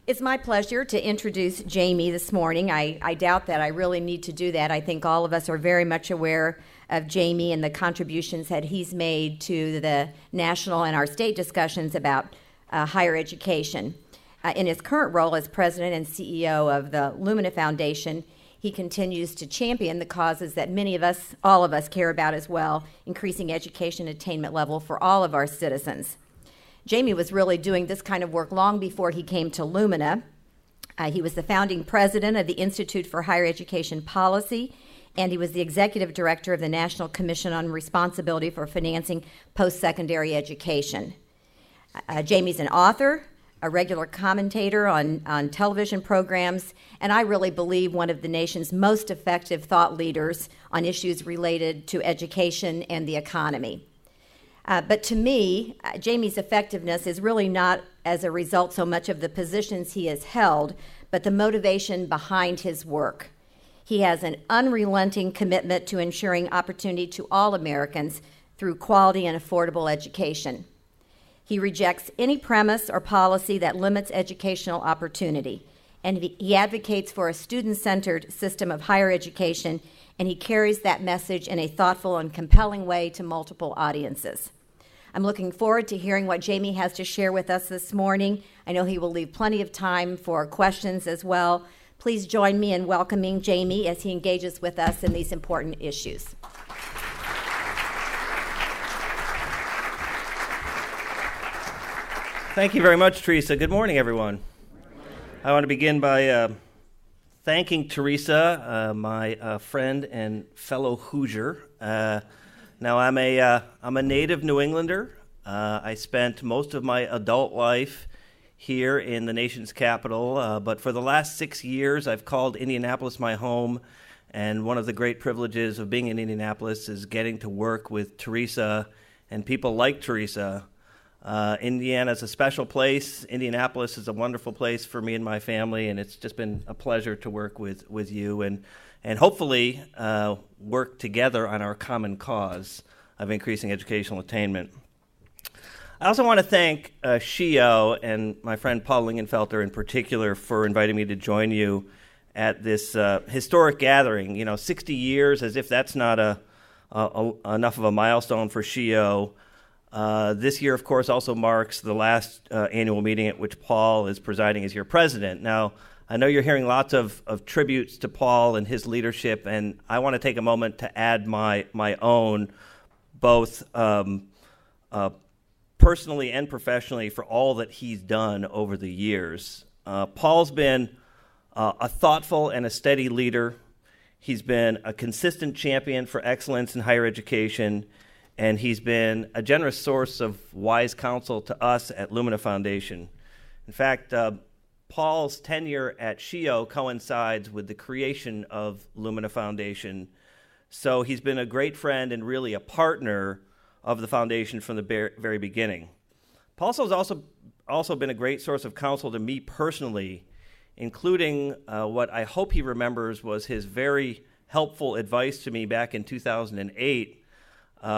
It's my pleasure to introduce Jamie this morning. I doubt that I really need to do that. I think all of us are very much aware of Jamie and the contributions that he's made to the national and our state discussions about higher education. In his current role as president and CEO of the Lumina Foundation, he continues to champion the causes that many of us, all of us, care about as well, increasing education attainment level for all of our citizens. Jamie was really doing this kind of work long before he came to Lumina. He was the founding president of the Institute for Higher Education Policy, and he was the executive director of the National Commission on Responsibility for Financing Post-Secondary Education. Jamie's an author, a regular commentator on television programs, and I really believe one of the nation's most effective thought leaders on issues related to education and the economy. But to me, Jamie's effectiveness is really not as a result so much of the positions he has held, but the motivation behind his work. He has an unrelenting commitment to ensuring opportunity to all Americans through quality and affordable education. He rejects any premise or policy that limits educational opportunity, and he advocates for a student-centered system of higher education, and he carries that message in a thoughtful and compelling way to multiple audiences. I'm looking forward to hearing what Jamie has to share with us this morning. I know he will leave plenty of time for questions as well. Please join me in welcoming Jamie as he engages with us in these important issues. Thank you very much, Teresa. Good morning, everyone. I want to begin by thanking Teresa, my friend and fellow Hoosier. Now, I'm a native New Englander. I spent most of my adult life here in the nation's capital, but for the last 6 years, I've called Indianapolis my home, and one of the great privileges of being in Indianapolis is getting to work with Teresa and people like Teresa. Indiana is a special place. Indianapolis is a wonderful place for me and my family, and it's just been a pleasure to work with you and hopefully work together on our common cause of increasing educational attainment. I also want to thank SHEEO and my friend Paul Lingenfelter in particular for inviting me to join you at this historic gathering. 60 years, as if that's not enough of a milestone for SHEEO. This year, of course, also marks the last annual meeting at which Paul is presiding as your president. Now, I know you're hearing lots of tributes to Paul and his leadership, and I want to take a moment to add my own, both personally and professionally, for all that he's done over the years. Paul's been a thoughtful and a steady leader. He's been a consistent champion for excellence in higher education, and he's been a generous source of wise counsel to us at Lumina Foundation. In fact, Paul's tenure at SHEEO coincides with the creation of Lumina Foundation, so he's been a great friend and really a partner of the foundation from the very beginning. Paul has also been a great source of counsel to me personally, including what I hope he remembers was his very helpful advice to me back in 2008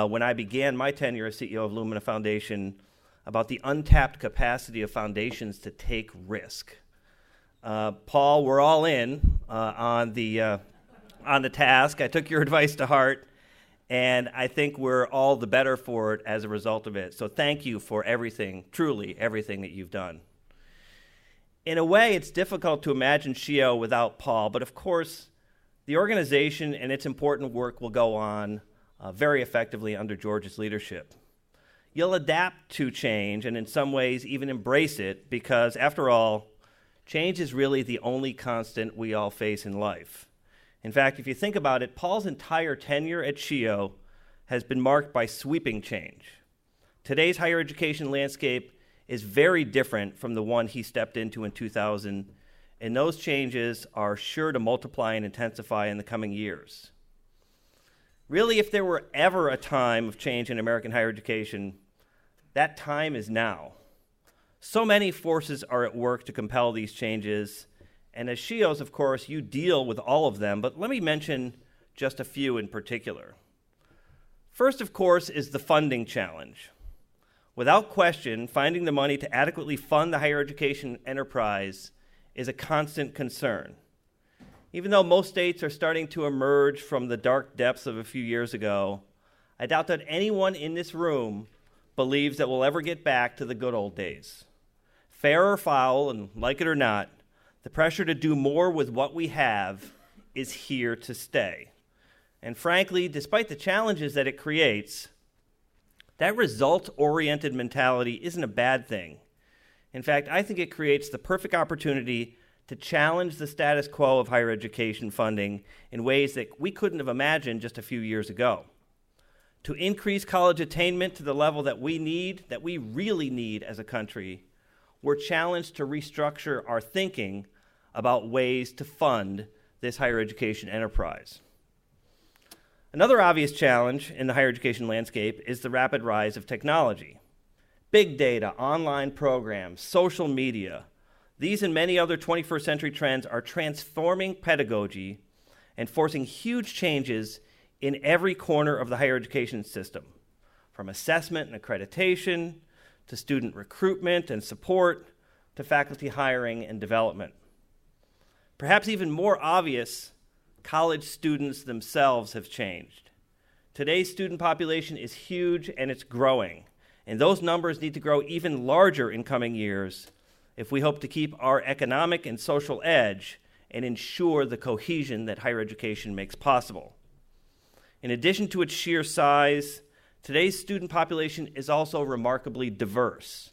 when I began my tenure as CEO of Lumina Foundation about the untapped capacity of foundations to take risk. Paul, we're all in on the task. I took your advice to heart, and I think we're all the better for it as a result of it. So thank you for everything, truly everything that you've done. In a way, it's difficult to imagine SHEEO without Paul, but of course, the organization and its important work will go on very effectively under George's leadership. You'll adapt to change and in some ways even embrace it because, after all, change is really the only constant we all face in life. In fact, if you think about it, Paul's entire tenure at SHEEO has been marked by sweeping change. Today's higher education landscape is very different from the one he stepped into in 2000, and those changes are sure to multiply and intensify in the coming years. Really, if there were ever a time of change in American higher education, that time is now. So many forces are at work to compel these changes, and as SHEEOs, of course, you deal with all of them, but let me mention just a few in particular. First, of course, is the funding challenge. Without question, finding the money to adequately fund the higher education enterprise is a constant concern. Even though most states are starting to emerge from the dark depths of a few years ago, I doubt that anyone in this room believes that we'll ever get back to the good old days. Fair or foul, and like it or not, the pressure to do more with what we have is here to stay. And frankly, despite the challenges that it creates, that result-oriented mentality isn't a bad thing. In fact, I think it creates the perfect opportunity to challenge the status quo of higher education funding in ways that we couldn't have imagined just a few years ago. To increase college attainment to the level that we need, that we really need as a country, we're challenged to restructure our thinking about ways to fund this higher education enterprise. Another obvious challenge in the higher education landscape is the rapid rise of technology. Big data, online programs, social media, these and many other 21st century trends are transforming pedagogy and forcing huge changes in every corner of the higher education system, from assessment and accreditation to student recruitment and support to faculty hiring and development. Perhaps even more obvious, college students themselves have changed. Today's student population is huge and it's growing, and those numbers need to grow even larger in coming years if we hope to keep our economic and social edge and ensure the cohesion that higher education makes possible. In addition to its sheer size, today's student population is also remarkably diverse.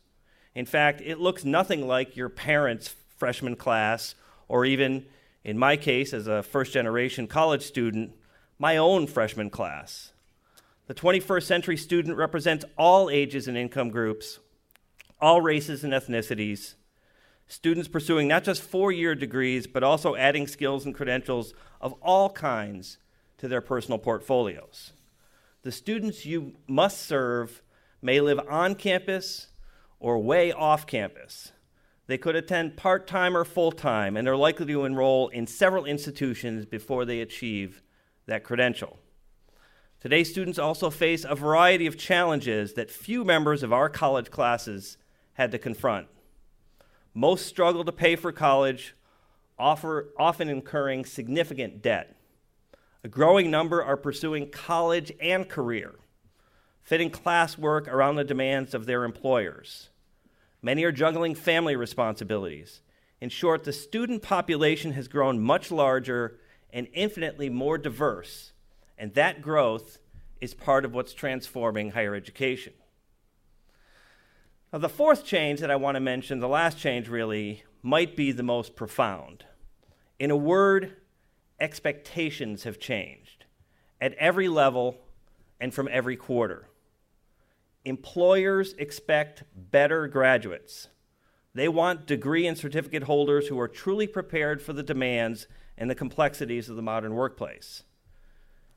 In fact, it looks nothing like your parents' freshman class, or even, in my case, as a first-generation college student, my own freshman class. The 21st century student represents all ages and income groups, all races and ethnicities, students pursuing not just four-year degrees, but also adding skills and credentials of all kinds to their personal portfolios. The students you must serve may live on campus or way off campus. They could attend part-time or full-time, and they're likely to enroll in several institutions before they achieve that credential. Today's students also face a variety of challenges that few members of our college classes had to confront. Most struggle to pay for college, often incurring significant debt. A growing number are pursuing college and career, fitting classwork around the demands of their employers. Many are juggling family responsibilities. In short, the student population has grown much larger and infinitely more diverse, and that growth is part of what's transforming higher education. Now, the fourth change that I want to mention, the last change really, might be the most profound. In a word, expectations have changed at every level and from every quarter. Employers expect better graduates. They want degree and certificate holders who are truly prepared for the demands and the complexities of the modern workplace.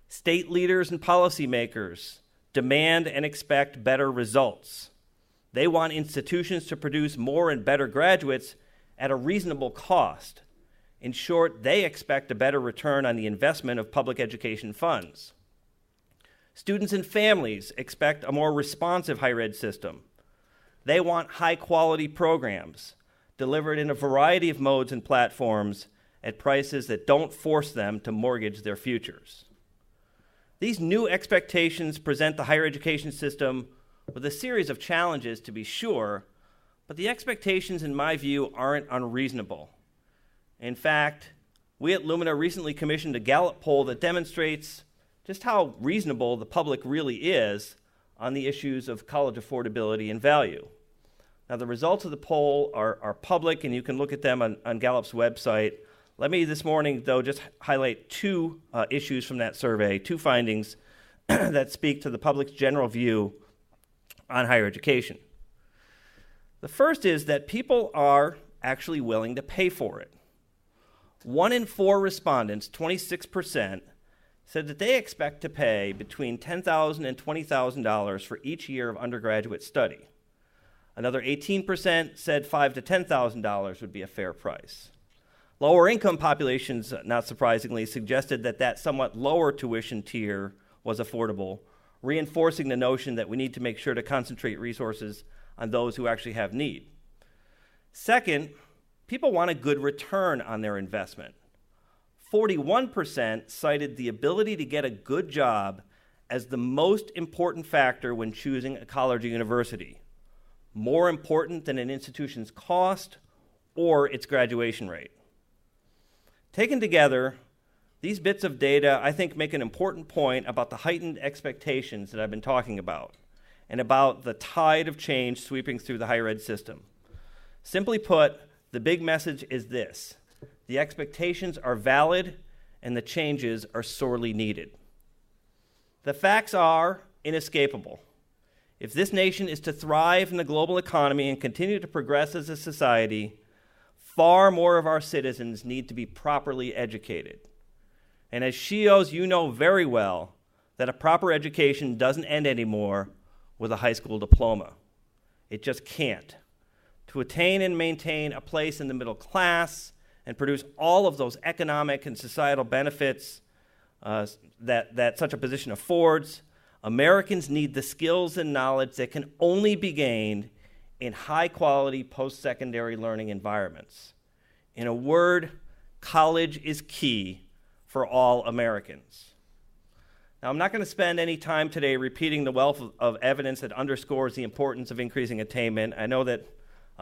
State leaders and policymakers demand and expect better results. They want institutions to produce more and better graduates at a reasonable cost. In short, they expect a better return on the investment of public education funds. Students and families expect a more responsive higher ed system. They want high-quality programs delivered in a variety of modes and platforms at prices that don't force them to mortgage their futures. These new expectations present the higher education system with a series of challenges, to be sure, but the expectations, in my view, aren't unreasonable. In fact, we at Lumina recently commissioned a Gallup poll that demonstrates just how reasonable the public really is on the issues of college affordability and value. Now, the results of the poll are public, and you can look at them on Gallup's website. Let me this morning, though, just highlight two issues from that survey, two findings that speak to the public's general view on higher education. The first is that people are actually willing to pay for it. 1 in 4 respondents, 26%, said that they expect to pay between $10,000 and $20,000 for each year of undergraduate study. Another 18% said $5,000 to $10,000 would be a fair price. Lower income populations, not surprisingly, suggested that that somewhat lower tuition tier was affordable, reinforcing the notion that we need to make sure to concentrate resources on those who actually have need. Second, people want a good return on their investment. 41% cited the ability to get a good job as the most important factor when choosing a college or university, more important than an institution's cost or its graduation rate. Taken together, these bits of data, I think, make an important point about the heightened expectations that I've been talking about and about the tide of change sweeping through the higher ed system. Simply put, the big message is this: the expectations are valid and the changes are sorely needed. The facts are inescapable. If this nation is to thrive in the global economy and continue to progress as a society, far more of our citizens need to be properly educated. And as SHEEOs, you know very well that a proper education doesn't end anymore with a high school diploma. It just can't. To attain and maintain a place in the middle class and produce all of those economic and societal benefits that such a position affords, Americans need the skills and knowledge that can only be gained in high-quality post-secondary learning environments. In a word, college is key for all Americans. Now, I'm not going to spend any time today repeating the wealth of evidence that underscores the importance of increasing attainment. I know that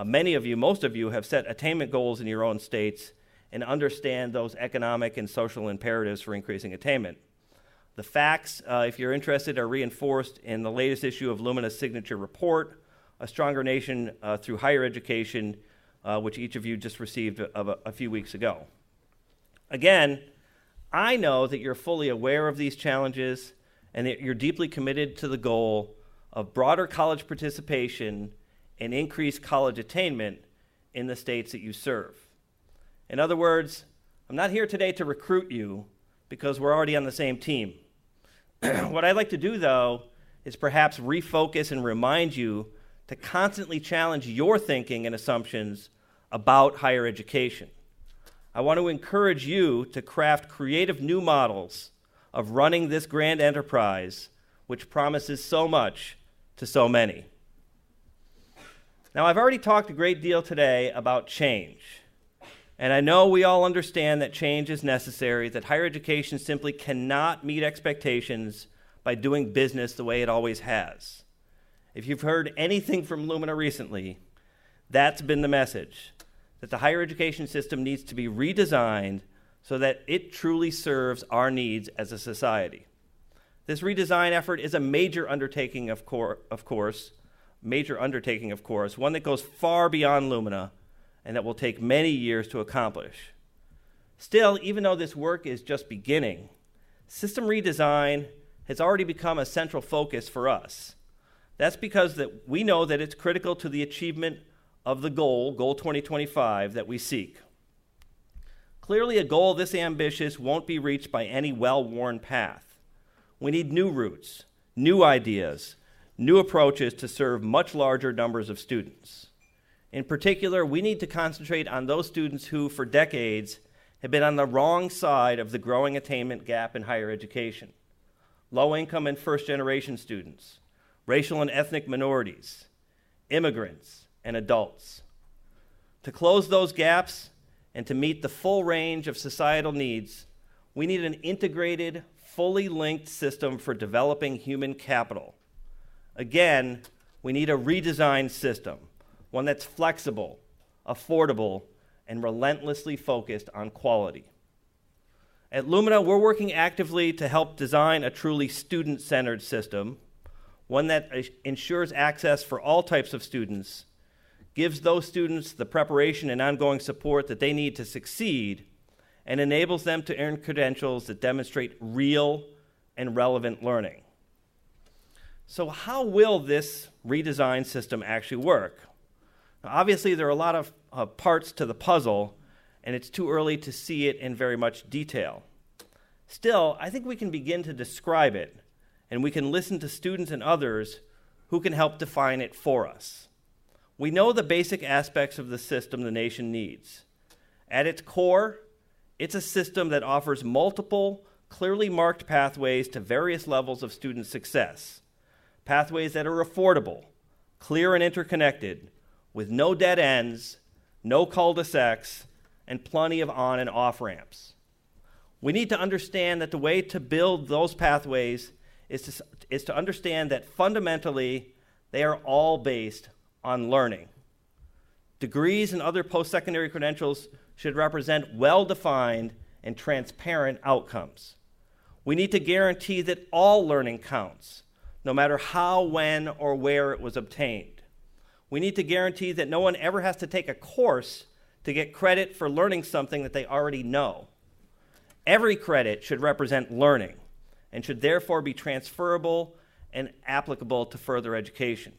many of you, most of you, have set attainment goals in your own states and understand those economic and social imperatives for increasing attainment. The facts, if you're interested, are reinforced in the latest issue of Lumina's signature report, A Stronger Nation Through Higher Education, which each of you just received a few weeks ago. Again, I know that you're fully aware of these challenges and that you're deeply committed to the goal of broader college participation and increased college attainment in the states that you serve. In other words, I'm not here today to recruit you because we're already on the same team. What I'd like to do, though, is perhaps refocus and remind you to constantly challenge your thinking and assumptions about higher education. I want to encourage you to craft creative new models of running this grand enterprise, which promises so much to so many. Now, I've already talked a great deal today about change, and I know we all understand that change is necessary, that higher education simply cannot meet expectations by doing business the way it always has. If you've heard anything from Lumina recently, that's been the message, that the higher education system needs to be redesigned so that it truly serves our needs as a society. This redesign effort is a major undertaking, of course, one that goes far beyond Lumina and that will take many years to accomplish. Still, even though this work is just beginning, system redesign has already become a central focus for us. That's because that we know that it's critical to the achievement of the goal 2025, that we seek. Clearly, a goal this ambitious won't be reached by any well-worn path. We need new routes, new ideas, new approaches to serve much larger numbers of students. In particular, we need to concentrate on those students who, for decades, have been on the wrong side of the growing attainment gap in higher education. Low-income and first-generation students, racial and ethnic minorities, immigrants, and adults. To close those gaps and to meet the full range of societal needs, we need an integrated, fully linked system for developing human capital. Again, we need a redesigned system, one that's flexible, affordable, and relentlessly focused on quality. At Lumina, we're working actively to help design a truly student-centered system, one that ensures access for all types of students, gives those students the preparation and ongoing support that they need to succeed, and enables them to earn credentials that demonstrate real and relevant learning. So how will this redesigned system actually work? Now, obviously, there are a lot of parts to the puzzle, and it's too early to see it in very much detail. Still, I think we can begin to describe it, and we can listen to students and others who can help define it for us. We know the basic aspects of the system the nation needs. At its core, it's a system that offers multiple, clearly marked pathways to various levels of student success. Pathways that are affordable, clear and interconnected, with no dead ends, no cul-de-sacs, and plenty of on and off ramps. We need to understand that the way to build those pathways is to understand that fundamentally they are all based on learning. Degrees and other post-secondary credentials should represent well-defined and transparent outcomes. We need to guarantee that all learning counts, no matter how, when, or where it was obtained. We need to guarantee that no one ever has to take a course to get credit for learning something that they already know. Every credit should represent learning and should therefore be transferable and applicable to further education.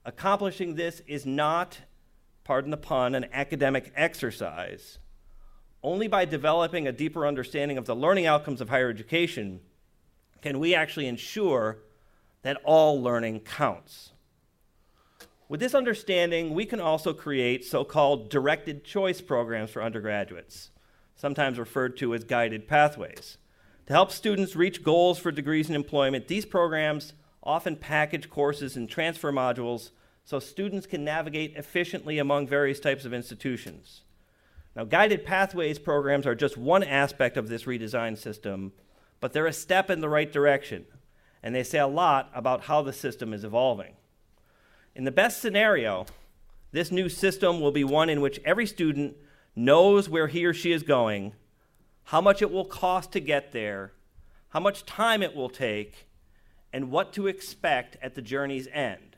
Accomplishing this is not, pardon the pun, an academic exercise. Only by developing a deeper understanding of the learning outcomes of higher education can we actually ensure that all learning counts. With this understanding, we can also create so-called directed choice programs for undergraduates, sometimes referred to as guided pathways. To help students reach goals for degrees in employment, these programs often package courses and transfer modules so students can navigate efficiently among various types of institutions. Now, guided pathways programs are just one aspect of this redesigned system, but they're a step in the right direction, and they say a lot about how the system is evolving. In the best scenario, this new system will be one in which every student knows where he or she is going, how much it will cost to get there, how much time it will take, and what to expect at the journey's end,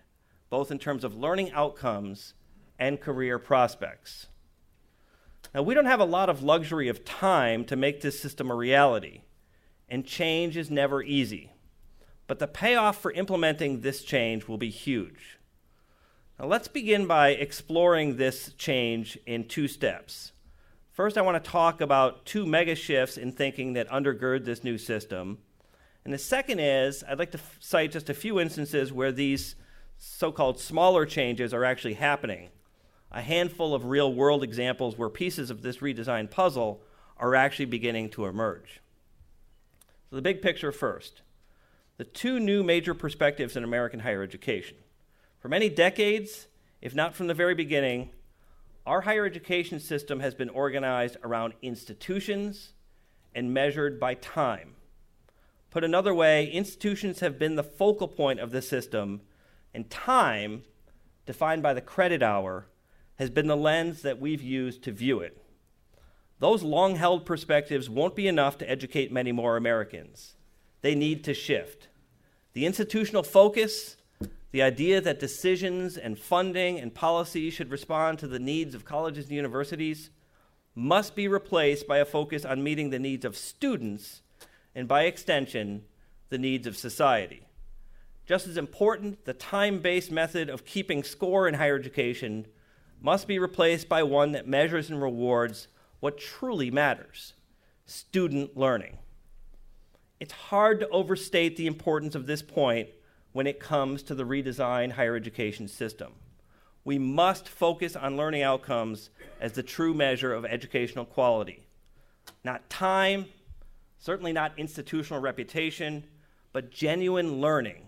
both in terms of learning outcomes and career prospects. Now, we don't have a lot of luxury of time to make this system a reality, and change is never easy. But the payoff for implementing this change will be huge. Now, let's begin by exploring this change in two steps. First, I want to talk about two mega shifts in thinking that undergird this new system. And the second is, I'd like to cite just a few instances where these so-called smaller changes are actually happening. A handful of real-world examples where pieces of this redesigned puzzle are actually beginning to emerge. So the big picture first. The two new major perspectives in American higher education. For many decades, if not from the very beginning, our higher education system has been organized around institutions and measured by time. Put another way, institutions have been the focal point of the system, and time, defined by the credit hour, has been the lens that we've used to view it. Those long-held perspectives won't be enough to educate many more Americans. They need to shift. The institutional focus, the idea that decisions and funding and policy should respond to the needs of colleges and universities, must be replaced by a focus on meeting the needs of students and, by extension, the needs of society. Just as important, the time-based method of keeping score in higher education must be replaced by one that measures and rewards what truly matters: student learning. It's hard to overstate the importance of this point when it comes to the redesigned higher education system. We must focus on learning outcomes as the true measure of educational quality. Not time, certainly not institutional reputation, but genuine learning.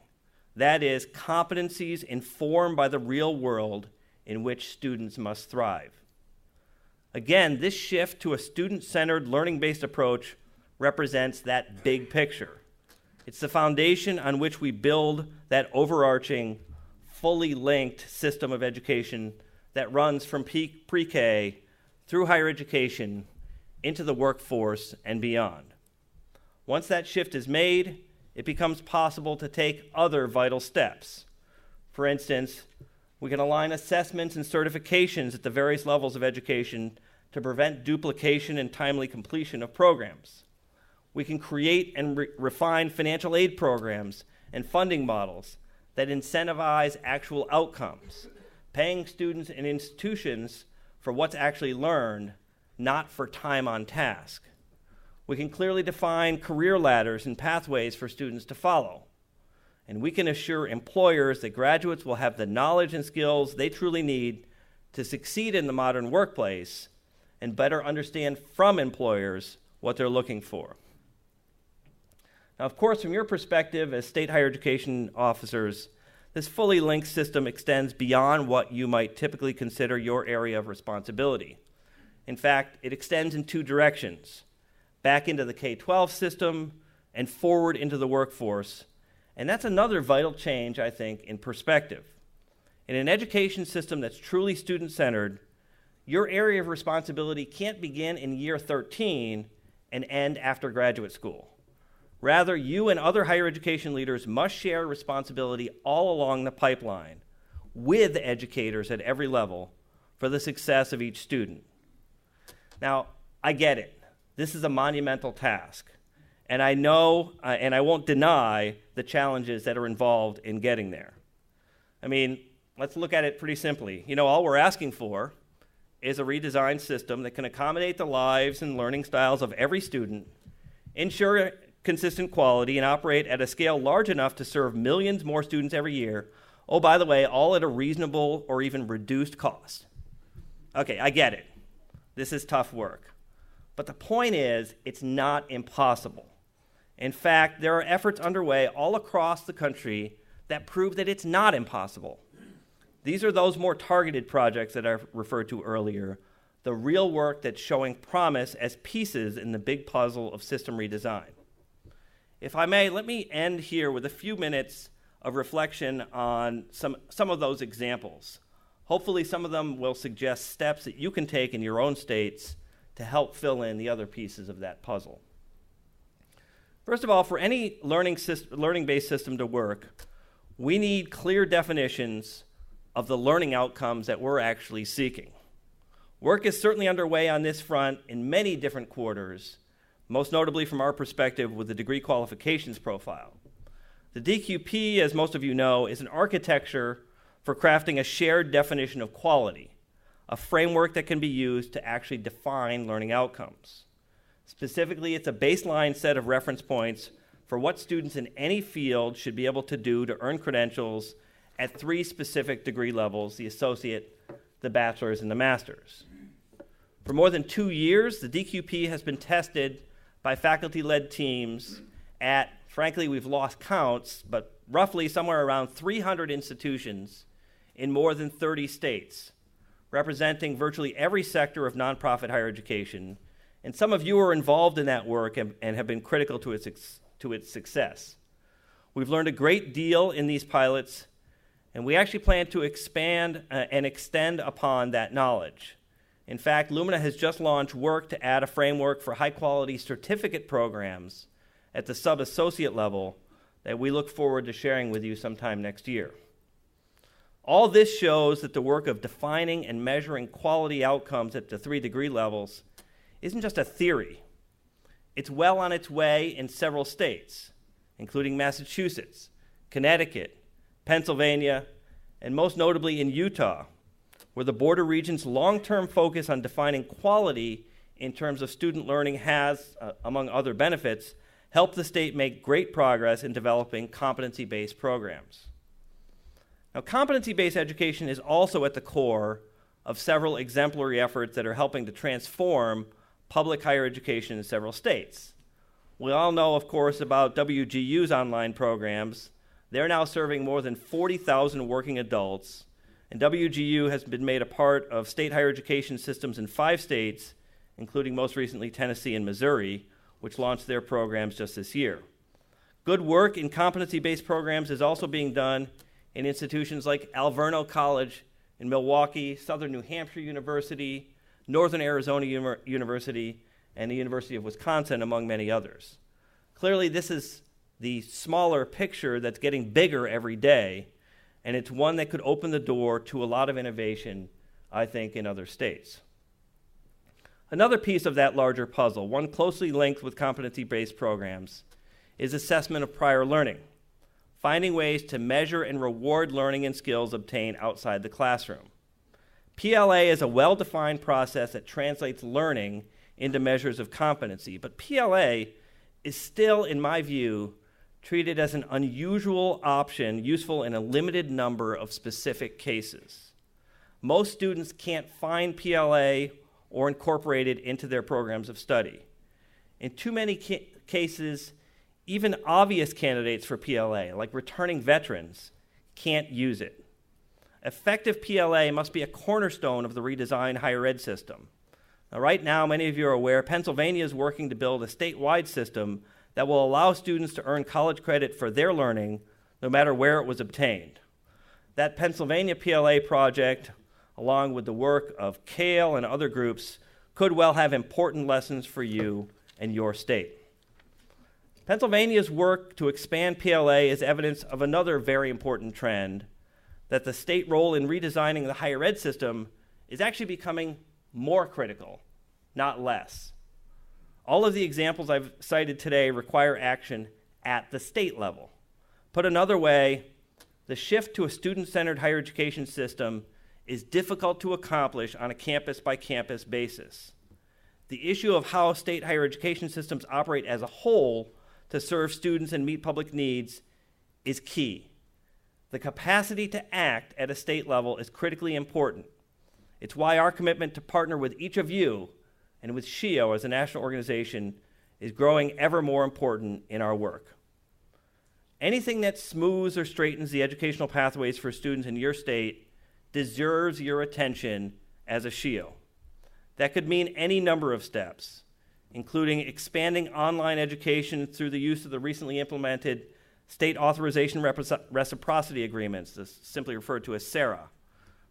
That is, competencies informed by the real world in which students must thrive. Again, this shift to a student-centered, learning-based approach represents that big picture. It's the foundation on which we build that overarching, fully linked system of education that runs from pre-K through higher education into the workforce and beyond. Once that shift is made, it becomes possible to take other vital steps. For instance, we can align assessments and certifications at the various levels of education to prevent duplication and timely completion of programs. We can create and refine financial aid programs and funding models that incentivize actual outcomes, paying students and institutions for what's actually learned, not for time on task. We can clearly define career ladders and pathways for students to follow. And we can assure employers that graduates will have the knowledge and skills they truly need to succeed in the modern workplace and better understand from employers what they're looking for. Now, of course, from your perspective as state higher education officers, This fully linked system extends beyond what you might typically consider your area of responsibility. In fact, it extends in two directions, back into the K-12 system and forward into the workforce. And that's another vital change, I think, in perspective. In an education system that's truly student-centered, your area of responsibility can't begin in year 13 and end after graduate school. Rather, you and other higher education leaders must share responsibility all along the pipeline with educators at every level for the success of each student. Now, I get it. This is a monumental task. And I know, and I won't deny, the challenges that are involved in getting there. I mean, let's look at it pretty simply. All we're asking for is a redesigned system that can accommodate the lives and learning styles of every student, ensure consistent quality, and operate at a scale large enough to serve millions more students every year. Oh, by the way, all at a reasonable or even reduced cost. Okay, I get it. This is tough work. But the point is, it's not impossible. In fact, there are efforts underway all across the country that prove that it's not impossible. These are those more targeted projects that I referred to earlier, the real work that's showing promise as pieces in the big puzzle of system redesign. If I may, let me end here with a few minutes of reflection on some of those examples. Hopefully some of them will suggest steps that you can take in your own states to help fill in the other pieces of that puzzle. First of all, for any learning-based system to work, we need clear definitions of the learning outcomes that we're actually seeking. Work is certainly underway on this front in many different quarters, most notably from our perspective with the degree qualifications profile. The DQP, as most of you know, is an architecture for crafting a shared definition of quality, a framework that can be used to actually define learning outcomes. Specifically, it's a baseline set of reference points for what students in any field should be able to do to earn credentials at three specific degree levels: the associate, the bachelor's, and the master's. For more than 2 years, the DQP has been tested by faculty-led teams at, frankly, we've lost counts, but roughly somewhere around 300 institutions in more than 30 states, representing virtually every sector of nonprofit higher education. And some of you are involved in that work and have been critical to its success. We've learned a great deal in these pilots, and we actually plan to expand and extend upon that knowledge. In fact, Lumina has just launched work to add a framework for high-quality certificate programs at the sub-associate level that we look forward to sharing with you sometime next year. All this shows that the work of defining and measuring quality outcomes at the 3 degree levels isn't just a theory. It's well on its way in several states, including Massachusetts, Connecticut, Pennsylvania, and most notably in Utah, where the border region's long-term focus on defining quality in terms of student learning has, among other benefits, helped the state make great progress in developing competency-based programs. Now, competency-based education is also at the core of several exemplary efforts that are helping to transform public higher education in several states. We all know, of course, about WGU's online programs. They're now serving more than 40,000 working adults, and WGU has been made a part of state higher education systems in 5 states, including most recently Tennessee and Missouri, which launched their programs just this year. Good work in competency-based programs is also being done in institutions like Alverno College in Milwaukee, Southern New Hampshire University, Northern Arizona University, and the University of Wisconsin, among many others. Clearly, this is the smaller picture that's getting bigger every day, and it's one that could open the door to a lot of innovation, I think, in other states. Another piece of that larger puzzle, one closely linked with competency-based programs, is assessment of prior learning, finding ways to measure and reward learning and skills obtained outside the classroom. PLA is a well-defined process that translates learning into measures of competency, but PLA is still, in my view, treated as an unusual option useful in a limited number of specific cases. Most students can't find PLA or incorporate it into their programs of study. In too many cases, even obvious candidates for PLA, like returning veterans, can't use it. Effective PLA must be a cornerstone of the redesigned higher ed system. Now, right now, many of you are aware, Pennsylvania is working to build a statewide system that will allow students to earn college credit for their learning no matter where it was obtained. That Pennsylvania PLA project, along with the work of CALE and other groups, could well have important lessons for you and your state. Pennsylvania's work to expand PLA is evidence of another very important trend, that the state role in redesigning the higher ed system is actually becoming more critical, not less. All of the examples I've cited today require action at the state level. Put another way, the shift to a student-centered higher education system is difficult to accomplish on a campus-by-campus basis. The issue of how state higher education systems operate as a whole to serve students and meet public needs is key. The capacity to act at a state level is critically important. It's why our commitment to partner with each of you and with SHEEO as a national organization is growing ever more important in our work. Anything that smooths or straightens the educational pathways for students in your state deserves your attention as a SHEEO. That could mean any number of steps, including expanding online education through the use of the recently implemented State Authorization Reciprocity Agreements, simply referred to as SARA,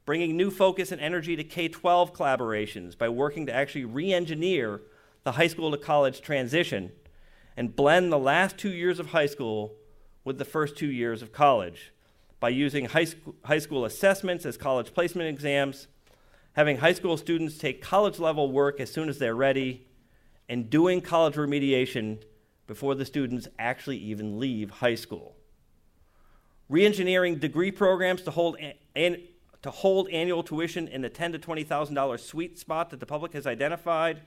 bringing new focus and energy to K-12 collaborations by working to actually re-engineer the high school to college transition and blend the last 2 years of high school with the first 2 years of college by using high school assessments as college placement exams, having high school students take college-level work as soon as they're ready, and doing college remediation before the students actually even leave high school. Re-engineering degree programs to hold annual tuition in the $10,000 to $20,000 sweet spot that the public has identified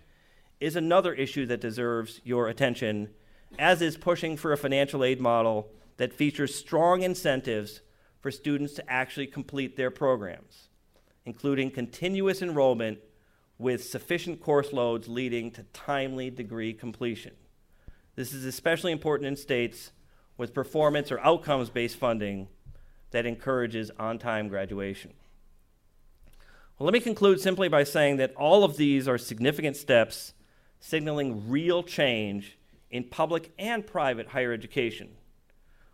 is another issue that deserves your attention, as is pushing for a financial aid model that features strong incentives for students to actually complete their programs, including continuous enrollment with sufficient course loads leading to timely degree completion. This is especially important in states with performance or outcomes-based funding that encourages on-time graduation. Well, let me conclude simply by saying that all of these are significant steps signaling real change in public and private higher education.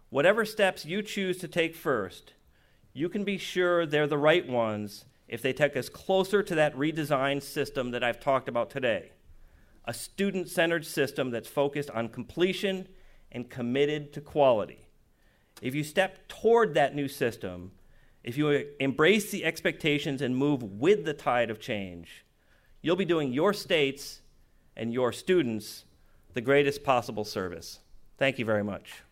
Whatever steps you choose to take first, you can be sure they're the right ones if they take us closer to that redesigned system that I've talked about today. A student-centered system that's focused on completion and committed to quality. If you step toward that new system, if you embrace the expectations and move with the tide of change, you'll be doing your states and your students the greatest possible service. Thank you very much.